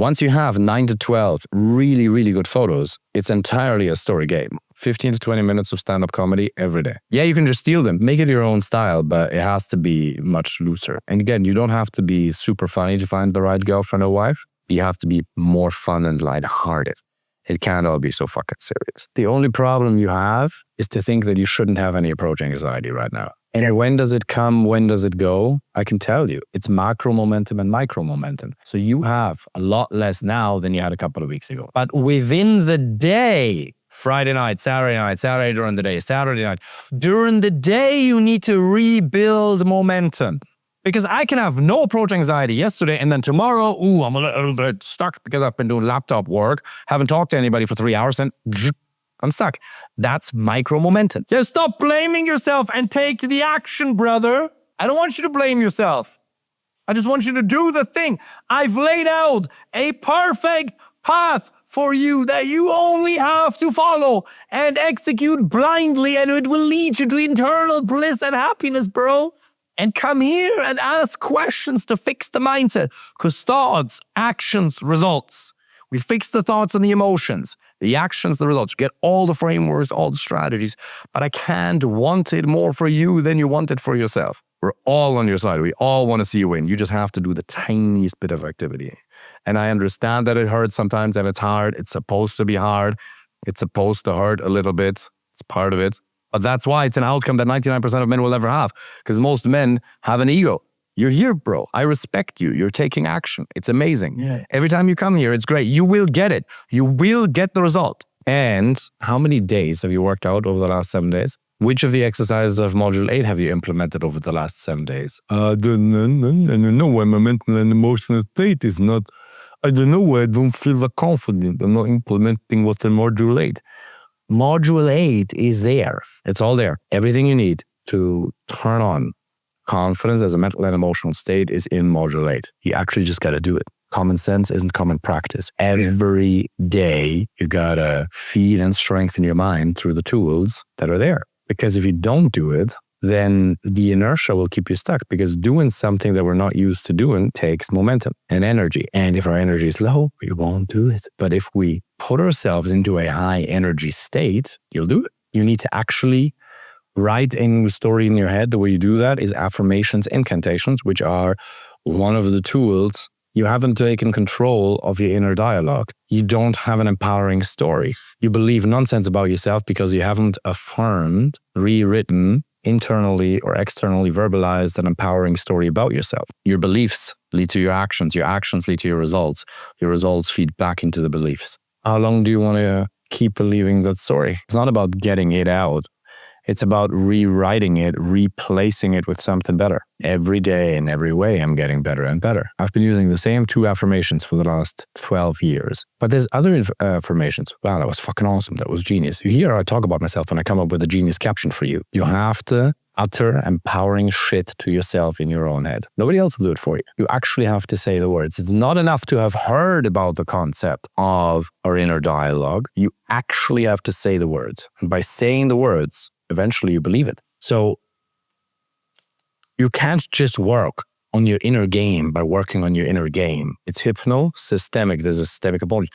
Once you have 9 to 12 really, really good photos, it's entirely a story game. 15 to 20 minutes of stand-up comedy every day. Yeah, you can just steal them, make it your own style, but it has to be much looser. And again, you don't have to be super funny to find the right girlfriend or wife. You have to be more fun and lighthearted. It can't all be so fucking serious. The only problem you have is to think that you shouldn't have any approach anxiety right now. And when does it come? When does it go? I can tell you, it's macro momentum and micro momentum. So you have a lot less now than you had a couple of weeks ago. But within the day, Friday night, Saturday during the day, Saturday night. During the day, you need to rebuild momentum. Because I can have no approach anxiety yesterday and then tomorrow, I'm a little bit stuck because I've been doing laptop work, haven't talked to anybody for 3 hours and I'm stuck. That's micro momentum. Just stop blaming yourself and take the action, brother. I don't want you to blame yourself. I just want you to do the thing. I've laid out a perfect path for you that you only have to follow and execute blindly, and it will lead you to internal bliss and happiness, bro. And come here and ask questions to fix the mindset. Because thoughts, actions, results. We fix the thoughts and the emotions, the actions, the results. You get all the frameworks, all the strategies. But I can't want it more for you than you want it for yourself. We're all on your side. We all want to see you win. You just have to do the tiniest bit of activity. And I understand that it hurts sometimes and it's hard. It's supposed to be hard. It's supposed to hurt a little bit. It's part of it. But that's why it's an outcome that 99% of men will ever have. Because most men have an ego. You're here, bro. I respect you. You're taking action. It's amazing. Yeah. Every time you come here, it's great. You will get it. You will get the result. And how many days have you worked out over the last 7 days? Which of the exercises of Module 8 have you implemented over the last 7 days? I don't know why my mental and emotional state is not, I don't know why I don't feel confident. I'm not implementing what's in Module 8. Module 8 is there. It's all there. Everything you need to turn on confidence as a mental and emotional state is in Module 8. You actually just got to do it. Common sense isn't common practice. Every day, you got to feed and strengthen your mind through the tools that are there. Because if you don't do it, then the inertia will keep you stuck, because doing something that we're not used to doing takes momentum and energy. And if our energy is low, we won't do it. But if we put ourselves into a high energy state, you'll do it. You need to actually write a story in your head. The way you do that is affirmations, incantations, which are one of the tools. You haven't taken control of your inner dialogue. You don't have an empowering story. You believe nonsense about yourself because you haven't affirmed, rewritten, internally or externally verbalized an empowering story about yourself. Your beliefs lead to your actions lead to your results feed back into the beliefs. How long do you want to keep believing that story? It's not about getting it out. It's about rewriting it, replacing it with something better. Every day in every way, I'm getting better and better. I've been using the same 2 affirmations for the last 12 years. But there's other affirmations. Wow, that was fucking awesome. That was genius. You hear I talk about myself and I come up with a genius caption for you. You have to utter empowering shit to yourself in your own head. Nobody else will do it for you. You actually have to say the words. It's not enough to have heard about the concept of our inner dialogue. You actually have to say the words. And by saying the words, eventually you believe it. So you can't just work on your inner game by working on your inner game. It's hypno-systemic. There's a systemic approach.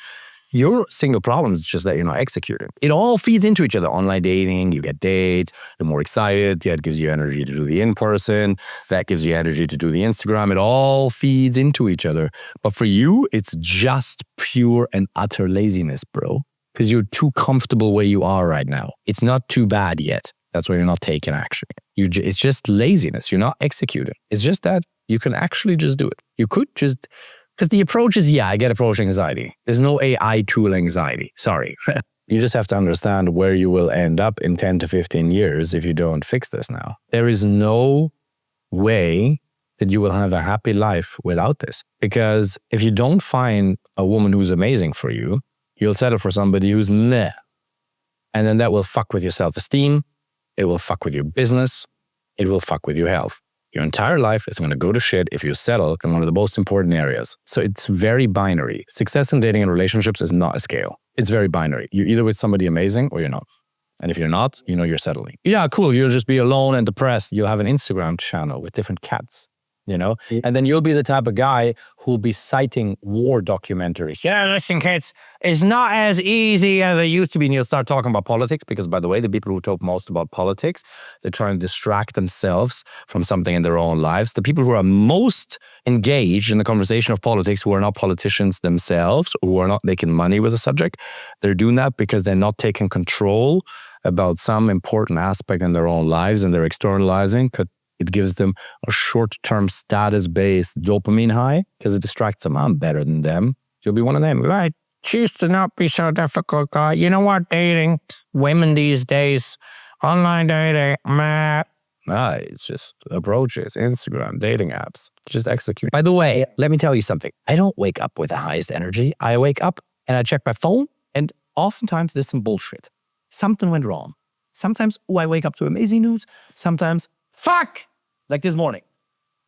Your single problem is just that you're not executing. It all feeds into each other. Online dating, you get dates, you're more excited. That gives you energy to do the in-person. That gives you energy to do the Instagram. It all feeds into each other. But for you, it's just pure and utter laziness, bro. Because you're too comfortable where you are right now. It's not too bad yet. That's why you're not taking action. It's just laziness. You're not executing. It's just that you can actually just do it. You could just, because the approach is, I get approach anxiety. There's no AI tool anxiety. Sorry. You just have to understand where you will end up in 10 to 15 years if you don't fix this now. There is no way that you will have a happy life without this. Because if you don't find a woman who's amazing for you, you'll settle for somebody who's meh. And then that will fuck with your self-esteem. It will fuck with your business. It will fuck with your health. Your entire life is going to go to shit if you settle in one of the most important areas. So it's very binary. Success in dating and relationships is not a scale. It's very binary. You're either with somebody amazing or you're not. And if you're not, you're settling. Yeah, cool. You'll just be alone and depressed. You'll have an Instagram channel with different cats. you know? And then you'll be the type of guy who'll be citing war documentaries. Yeah, listen, kids, it's not as easy as it used to be. And you'll start talking about politics because, by the way, the people who talk most about politics, they're trying to distract themselves from something in their own lives. The people who are most engaged in the conversation of politics, who are not politicians themselves, or who are not making money with the subject, they're doing that because they're not taking control about some important aspect in their own lives, and they're externalizing. It gives them a short-term status-based dopamine high because it distracts them. I'm better than them. You'll be one of them. I choose to not be so difficult, guy. You know what? Dating, women these days, online dating, meh. It's just approaches, Instagram, dating apps. Just execute. By the way, let me tell you something. I don't wake up with the highest energy. I wake up and I check my phone, and oftentimes there's some bullshit. Something went wrong. Sometimes, I wake up to amazing news. Sometimes, fuck! Like this morning.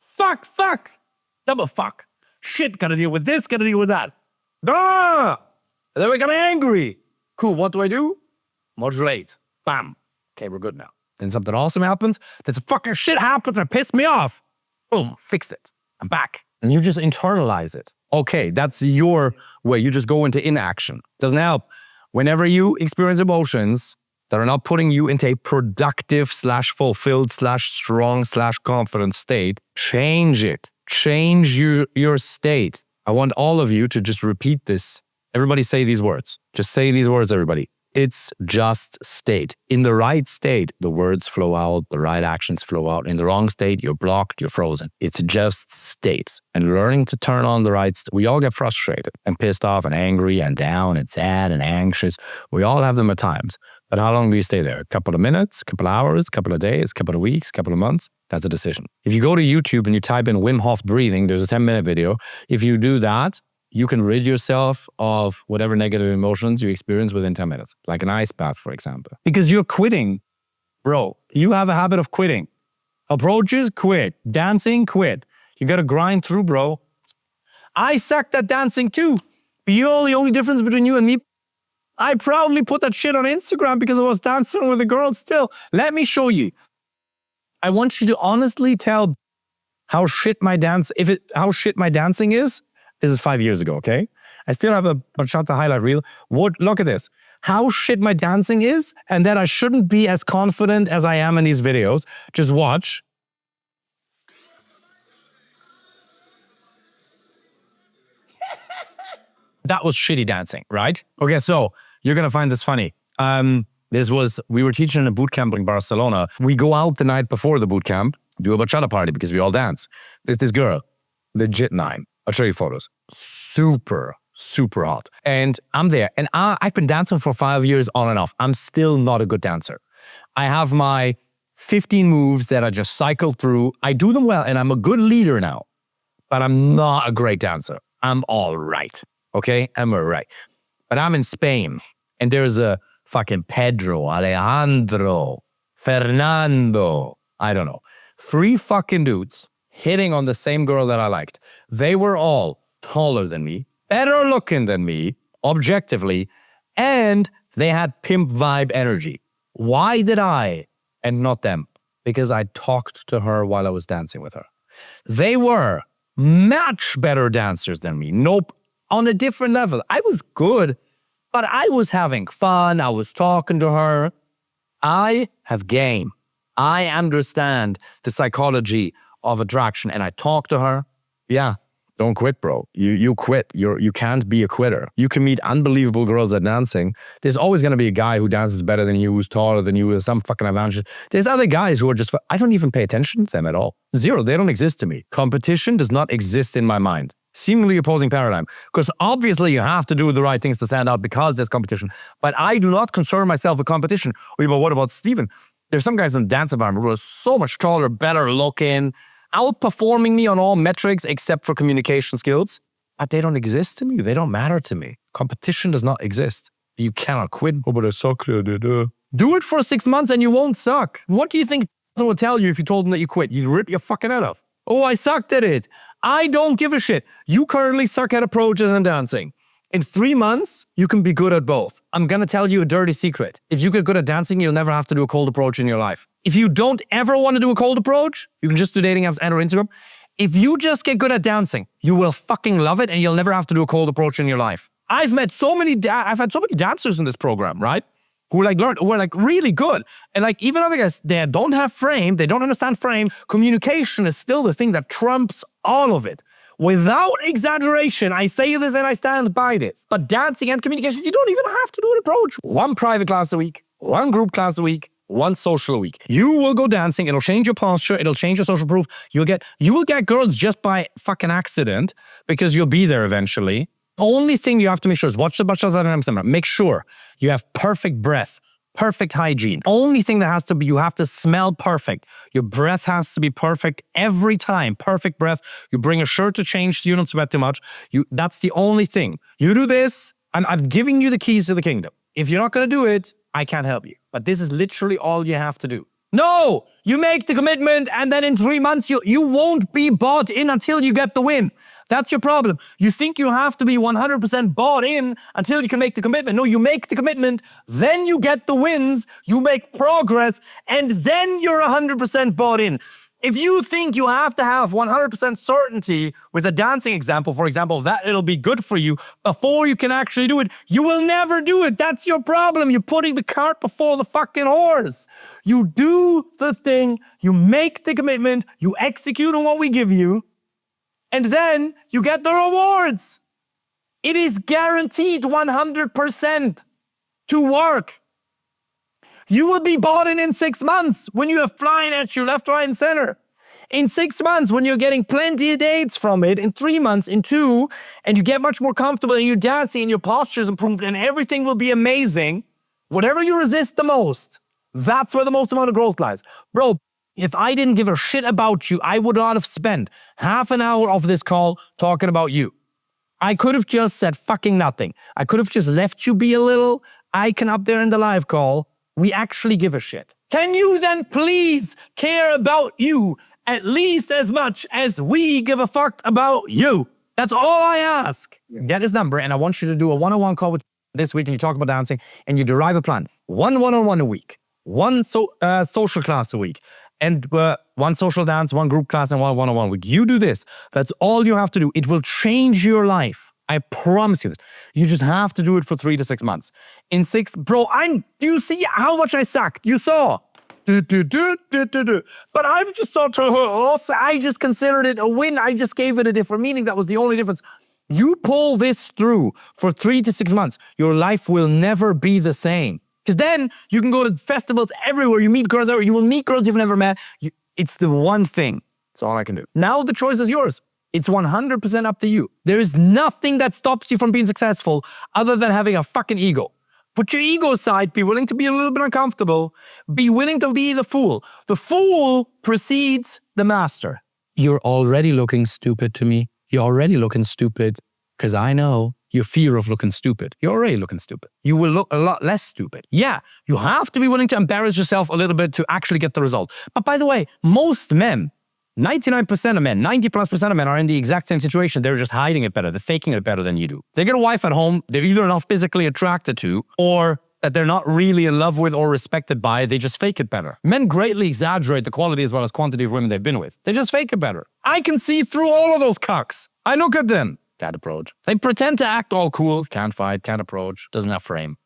Fuck! Double fuck. Shit, gotta deal with this, gotta deal with that. And then we got angry. Cool, what do? Modulate. Bam. Okay, we're good now. Then something awesome happens. Then some fucking shit happens that pissed me off. Boom, fixed it. I'm back. And you just internalize it. Okay, that's your way. You just go into inaction. Doesn't help. Whenever you experience emotions that are not putting you into a productive / fulfilled / strong / confident state, change it. Change your state. I want all of you to just repeat this. Everybody say these words. Just say these words, everybody. It's just state. In the right state, the words flow out, the right actions flow out. In the wrong state, you're blocked, you're frozen. It's just state. And learning to turn on the right state. We all get frustrated and pissed off and angry and down and sad and anxious. We all have them at times. But how long do you stay there? A couple of minutes, a couple of hours, a couple of days, a couple of weeks, a couple of months? That's a decision. If you go to YouTube and you type in Wim Hof breathing, there's a 10-minute video. If you do that, you can rid yourself of whatever negative emotions you experience within 10 minutes, like an ice bath, for example. Because you're quitting, bro. You have a habit of quitting. Approaches, quit. Dancing, quit. You got to grind through, bro. I sucked at dancing too. But the only difference between you and me, I proudly put that shit on Instagram because I was dancing with a girl still. Let me show you. I want you to honestly tell how shit my dancing is. This is 5 years ago, okay? I still have a bachata highlight reel. Look at this. How shit my dancing is, and that I shouldn't be as confident as I am in these videos. Just watch. That was shitty dancing, right? Okay, so you're gonna find this funny. We were teaching in a boot camp in Barcelona. We go out the night before the boot camp, do a bachata party because we all dance. There's this girl, legit 9. I'll show you photos. Super, super hot. And I'm there. And I've been dancing for 5 years on and off. I'm still not a good dancer. I have my 15 moves that I just cycle through. I do them well, and I'm a good leader now. But I'm not a great dancer. I'm all right. Okay? I'm all right. But I'm in Spain, and there's a fucking Pedro, Alejandro, Fernando, I don't know. 3 fucking dudes hitting on the same girl that I liked. They were all taller than me, better looking than me, objectively, and they had pimp vibe energy. Why did I and not them? Because I talked to her while I was dancing with her. They were much better dancers than me. Nope, on a different level. I was good, but I was having fun. I was talking to her. I have game. I understand the psychology of attraction, and I talk to her. Yeah, don't quit, bro. You quit. You can't be a quitter. You can meet unbelievable girls at dancing. There's always going to be a guy who dances better than you, who's taller than you, with some fucking advantage. There's other guys who are just, I don't even pay attention to them at all. Zero. They don't exist to me. Competition does not exist in my mind. Seemingly opposing paradigm. Because obviously you have to do the right things to stand out because there's competition. But I do not concern myself with competition. But what about Steven? There's some guys in the dance environment who are so much taller, better looking, outperforming me on all metrics except for communication skills. But they don't exist to me. They don't matter to me. Competition does not exist. You cannot quit. Oh, but I suck at it. Do it for 6 months and you won't suck. What do you think someone would tell you if you told them that you quit? You'd rip your fucking head off. Oh, I sucked at it. I don't give a shit. You currently suck at approaches and dancing. In 3 months, you can be good at both. I'm gonna tell you a dirty secret. If you get good at dancing, you'll never have to do a cold approach in your life. If you don't ever want to do a cold approach, you can just do dating apps and or Instagram. If you just get good at dancing, you will fucking love it and you'll never have to do a cold approach in your life. I've had so many dancers in this program, right? Who are like really good. And like even other guys, they don't have frame, they don't understand frame. Communication is still the thing that trumps all of it. Without exaggeration, I say this and I stand by this. But dancing and communication, you don't even have to do an approach. One private class a week, one group class a week, one social a week. You will go dancing, it'll change your posture, it'll change your social proof. You will get girls just by fucking accident because you'll be there eventually. Only thing you have to make sure is watch the Bachelor Dynamic Seminar. Make sure you have perfect breath, perfect hygiene. Only thing that has to be, you have to smell perfect. Your breath has to be perfect every time. Perfect breath. You bring a shirt to change so you don't sweat too much. That's the only thing. You do this, and I'm giving you the keys to the kingdom. If you're not going to do it, I can't help you. But this is literally all you have to do. No, you make the commitment and then in 3 months you won't be bought in until you get the win. That's your problem. You think you have to be 100% bought in until you can make the commitment. No, you make the commitment, then you get the wins, you make progress, and then you're 100% bought in. If you think you have to have 100% certainty with a dancing example, for example, that it'll be good for you before you can actually do it, you will never do it. That's your problem. You're putting the cart before the fucking horse. You do the thing, you make the commitment, you execute on what we give you, and then you get the rewards. It is guaranteed 100% to work. You will be bought in 6 months when you are flying at you left, right, and center. In 6 months, when you're getting plenty of dates from it. In 3 months, in 2, and you get much more comfortable and you're dancing and your posture is improved and everything will be amazing. Whatever you resist the most, that's where the most amount of growth lies. Bro, if I didn't give a shit about you, I would not have spent half an hour of this call talking about you. I could have just said fucking nothing. I could have just left you be a little icon up there in the live call. We actually give a shit. Can you then please care about you at least as much as we give a fuck about you? That's all I ask. Get his number and I want you to do a one-on-one call with this week and you talk about dancing and you derive a plan. One one-on-one a week, one social class a week, and one social dance, one group class, and one one-on-one a week. You do this. That's all you have to do. It will change your life. I promise you this. You just have to do it for 3 to 6 months. In 6, bro, do you see how much I sucked? You saw. But I just thought, I just considered it a win. I just gave it a different meaning. That was the only difference. You pull this through for 3 to 6 months, your life will never be the same. Because then you can go to festivals everywhere. You meet girls everywhere. You will meet girls you've never met. It's the one thing. That's all I can do. Now the choice is yours. It's 100% up to you. There is nothing that stops you from being successful other than having a fucking ego. Put your ego aside, be willing to be a little bit uncomfortable, be willing to be the fool. The fool precedes the master. You're already looking stupid to me. You're already looking stupid because I know your fear of looking stupid. You're already looking stupid. You will look a lot less stupid. Yeah, you have to be willing to embarrass yourself a little bit to actually get the result. But by the way, most men, 99% of men, 90+% of men are in the exact same situation. They're just hiding it better. They're faking it better than you do. They get a wife at home they're either not physically attracted to or that they're not really in love with or respected by. They just fake it better. Men greatly exaggerate the quality as well as quantity of women they've been with. They just fake it better. I can see through all of those cucks. I look at them. Can't approach. They pretend to act all cool. Can't fight, can't approach, doesn't have frame.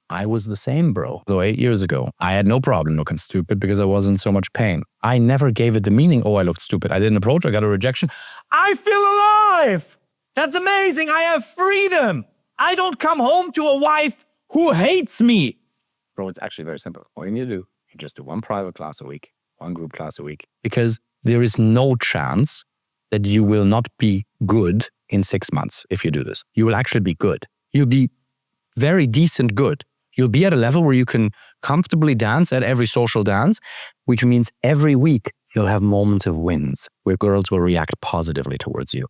I was the same, bro. So 8 years ago, I had no problem looking stupid because I wasn't so much pain. I never gave it the meaning, oh, I looked stupid. I didn't approach, I got a rejection. I feel alive. That's amazing. I have freedom. I don't come home to a wife who hates me. Bro, it's actually very simple. All you need to do, you just do one private class a week, one group class a week, because there is no chance that you will not be good in 6 months if you do this. You will actually be good. You'll be very decent good. You'll be at a level where you can comfortably dance at every social dance, which means every week you'll have moments of wins where girls will react positively towards you.